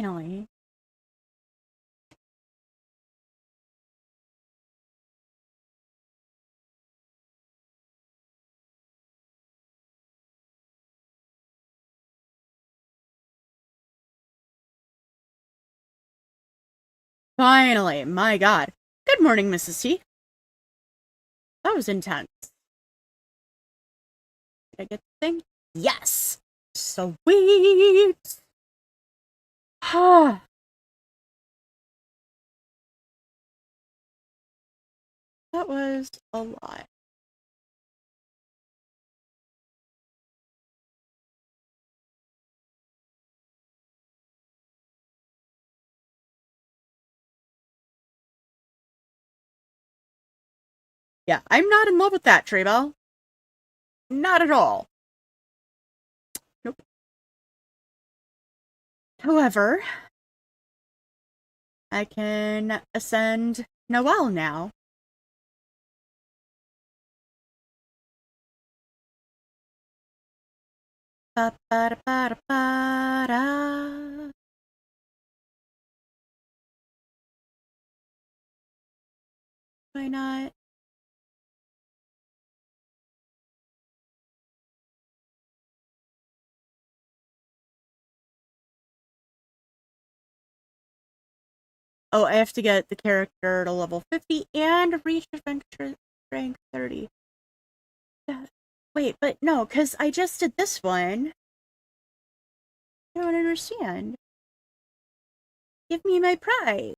Finally. Finally. My God. Good morning, Mrs. T. That was intense. Did I get the thing? Yes! Sweet! that was a lot. Yeah, I'm not in love with that, Treybell. Not at all. Nope. However, I can ascend Noelle now. Ba-ba-da-ba-da-ba-da. Why not? Oh, I have to get the character to level 50 and reach adventure rank 30. Wait, but no, because I just did this one. I don't understand. Give me my prize.